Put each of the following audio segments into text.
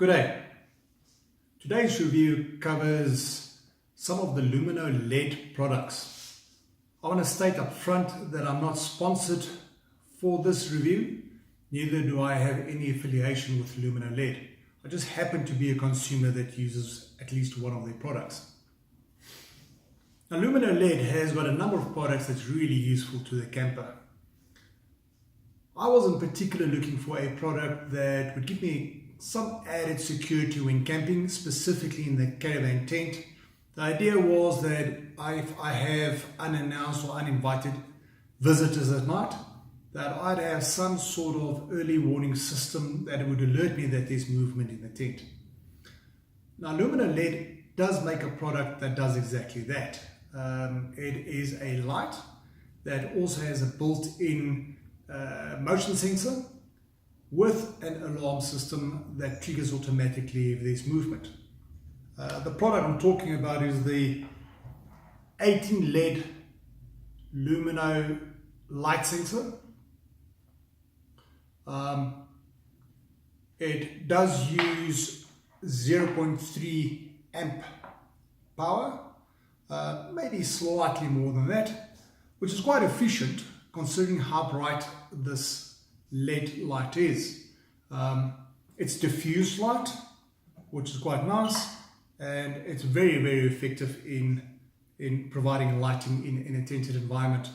Good day. Today's review covers some of the Lumeno LED products. I want to state up front that I'm not sponsored for this review, neither do I have any affiliation with Lumeno LED. I just happen to be a consumer that uses at least one of their products. Now, Lumeno LED has got a number of products that's really useful to the camper. I wasn't particularly looking for a product that would give me some added security when camping, specifically in the caravan tent. The idea was that if I have unannounced or uninvited visitors at night, that I'd have some sort of early warning system that would alert me that there's movement in the tent. Now, Lumeno LED does make a product that does exactly that. It is a light that also has a built-in motion sensor with an alarm system that triggers automatically if there's movement. The product I'm talking about is the 18 LED Lumeno light sensor. It does use 0.3 amp power, maybe slightly more than that, which is quite efficient considering how bright this LED light is. It's diffuse light, which is quite nice, and it's very, very effective in providing lighting in a tented environment.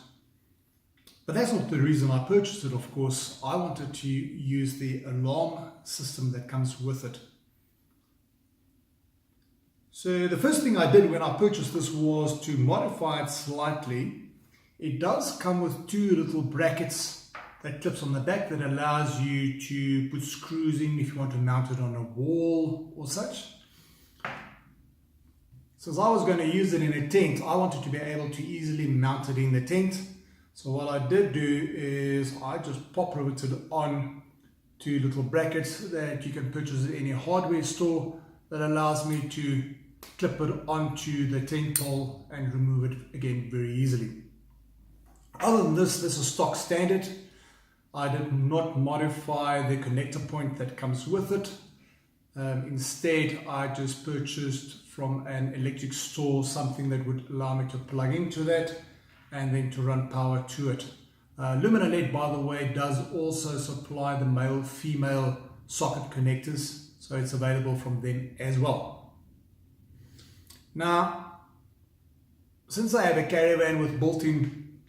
But that's not the reason I purchased it, of course. I wanted to use the alarm system that comes with it. So the first thing I did when I purchased this was to modify it slightly. It does come with two little brackets that clips on the back that allows you to put screws in if you want to mount it on a wall or such. Since I was going to use it in a tent, I wanted to be able to easily mount it in the tent. So what I did do is I just pop riveted on two little brackets that you can purchase at any hardware store that allows me to clip it onto the tent pole and remove it again very easily. Other than this is stock standard. I did not modify the connector point that comes with it. Instead, I just purchased from an electric store something that would allow me to plug into that and then to run power to it. Lumeno LED, by the way, does also supply the male-female socket connectors, so it's available from them as well. Now, since I have a caravan with built-in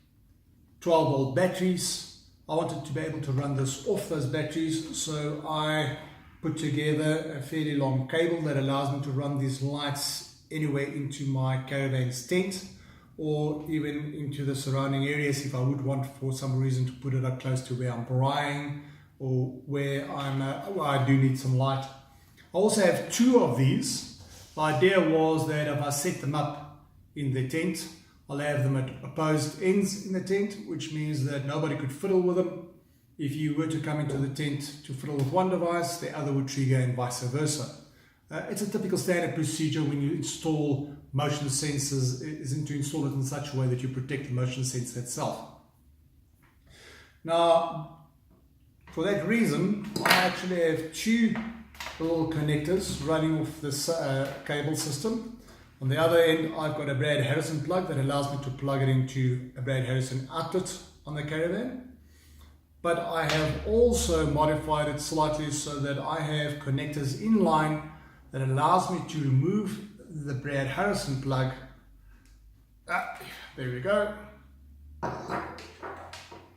12-volt batteries, I wanted to be able to run this off those batteries, so I put together a fairly long cable that allows me to run these lights anywhere into my caravan's tent or even into the surrounding areas if I would want for some reason to put it up close to where I'm braaiing or where I do need some light. I also have two of these. The idea was that if I set them up in the tent, I'll have them at opposed ends in the tent, which means that nobody could fiddle with them. If you were to come into the tent to fiddle with one device, the other would trigger and vice versa. It's a typical standard procedure when you install motion sensors, isn't to install it in such a way that you protect the motion sensor itself. Now, for that reason, I actually have two little connectors running off this cable system. On the other end, I've got a Brad Harrison plug that allows me to plug it into a Brad Harrison outlet on the caravan. But I have also modified it slightly so that I have connectors in line that allows me to remove the Brad Harrison plug. There we go.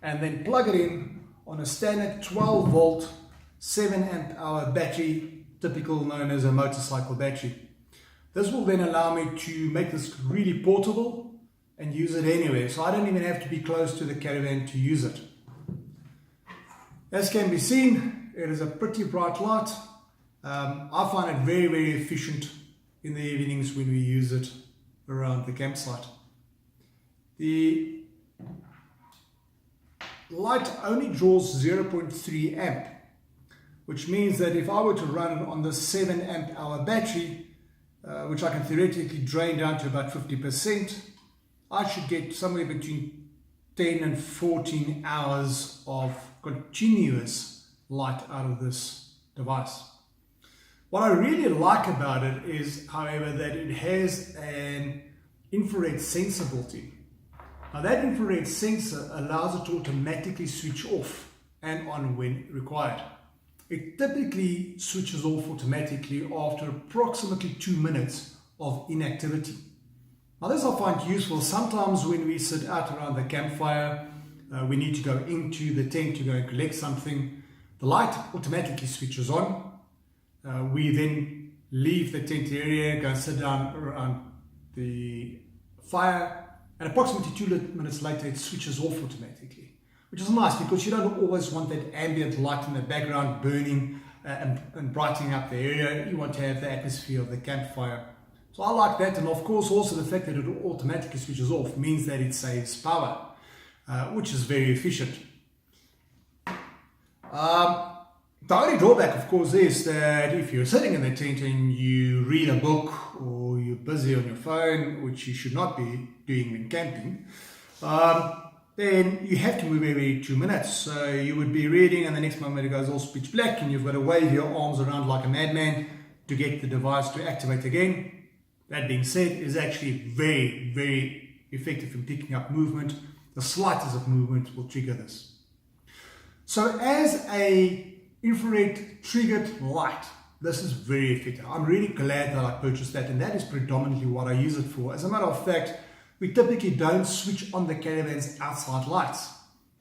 And then plug it in on a standard 12 volt, 7 amp hour battery, typical known as a motorcycle battery. This will then allow me to make this really portable and use it anywhere. So I don't even have to be close to the caravan to use it. As can be seen, it is a pretty bright light. I find it very, very efficient in the evenings when we use it around the campsite. The light only draws 0.3 amp, which means that if I were to run it on the 7 amp hour battery, which I can theoretically drain down to about 50%, I should get somewhere between 10 and 14 hours of continuous light out of this device. What I really like about it is, however, that it has an infrared sensor built in. Now that infrared sensor allows it to automatically switch off and on when required. It typically switches off automatically after approximately 2 minutes of inactivity. Now this I find useful sometimes when we sit out around the campfire, we need to go into the tent to go and collect something. The light automatically switches on. We then leave the tent area, go and sit down around the fire, and approximately 2 minutes later it switches off automatically, which is nice because you don't always want that ambient light in the background burning and brightening up the area. You want to have the atmosphere of the campfire. So I like that, and of course also the fact that it automatically switches off means that it saves power, which is very efficient. The only drawback, of course, is that if you're sitting in the tent and you read a book or you're busy on your phone, which you should not be doing when camping, then you have to move every 2 minutes. So you would be reading and the next moment it goes all pitch black and you've got to wave your arms around like a madman to get the device to activate again. That being said, is actually very, very effective in picking up movement. The slightest of movement will trigger this. So as a infrared triggered light, this is very effective. I'm really glad that I purchased that, and that is predominantly what I use it for. As a matter of fact, we typically don't switch on the caravan's outside lights,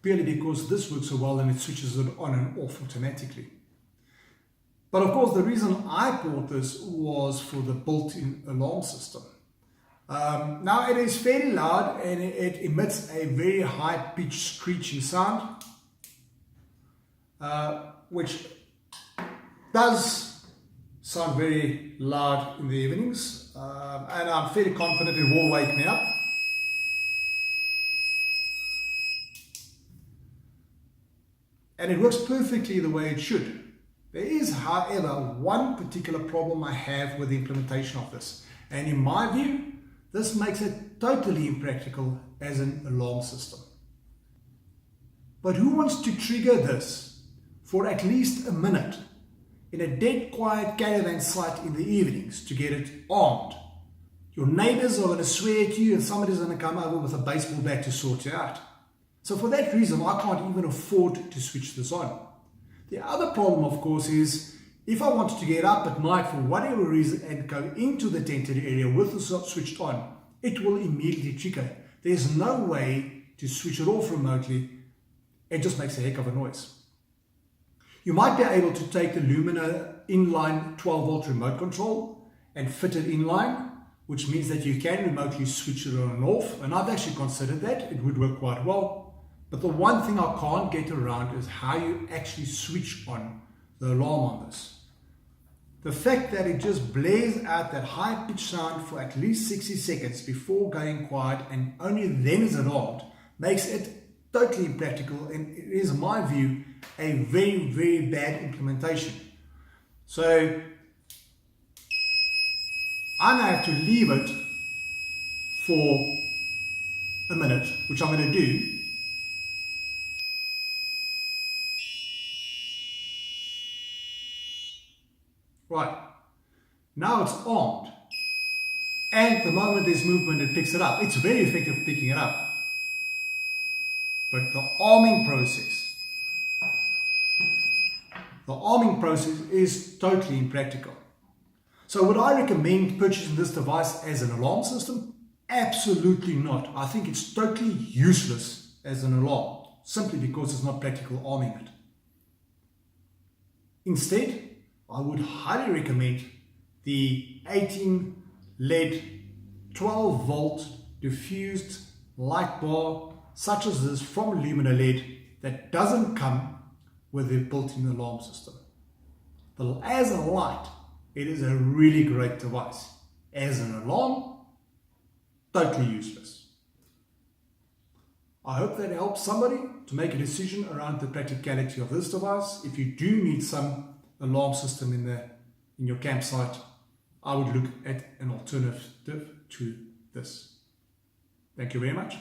purely because this works so well and it switches it on and off automatically. But of course, the reason I bought this was for the built-in alarm system. Now it is fairly loud and it emits a very high-pitched screeching sound, which does sound very loud in the evenings, and I'm fairly confident it will wake me up. And it works perfectly the way it should. There is, however, one particular problem I have with the implementation of this, and in my view, this makes it totally impractical as an alarm system. But who wants to trigger this for at least a minute in a dead quiet caravan site in the evenings to get it armed? Your neighbors are going to swear at you and somebody's going to come over with a baseball bat to sort you out. So for that reason, I can't even afford to switch this on. The other problem, of course, is if I wanted to get up at night for whatever reason and go into the tented area with the switched on, it will immediately trigger. There's no way to switch it off remotely. It just makes a heck of a noise. You might be able to take the Lumeno inline 12-volt remote control and fit it inline, which means that you can remotely switch it on and off. And I've actually considered that. It would work quite well. But the one thing I can't get around is how you actually switch on the alarm on this. The fact that it just blares out that high-pitched sound for at least 60 seconds before going quiet and only then is it armed makes it totally impractical, and it is, in my view, a very, very bad implementation. So I now have to leave it for a minute, which I'm going to do. Right, now it's armed, and the moment there's movement it picks it up. It's very effective picking it up, but the arming process is totally impractical. So would I recommend purchasing this device as an alarm system? Absolutely not. I think it's totally useless as an alarm, simply because it's not practical arming it. Instead, I would highly recommend the 18 LED 12-volt diffused light bar such as this from Lumeno LED that doesn't come with a built-in alarm system. But as a light, it is a really great device. As an alarm, totally useless. I hope that helps somebody to make a decision around the practicality of this device. If you do need some alarm system in your campsite, I would look at an alternative to this. Thank you very much.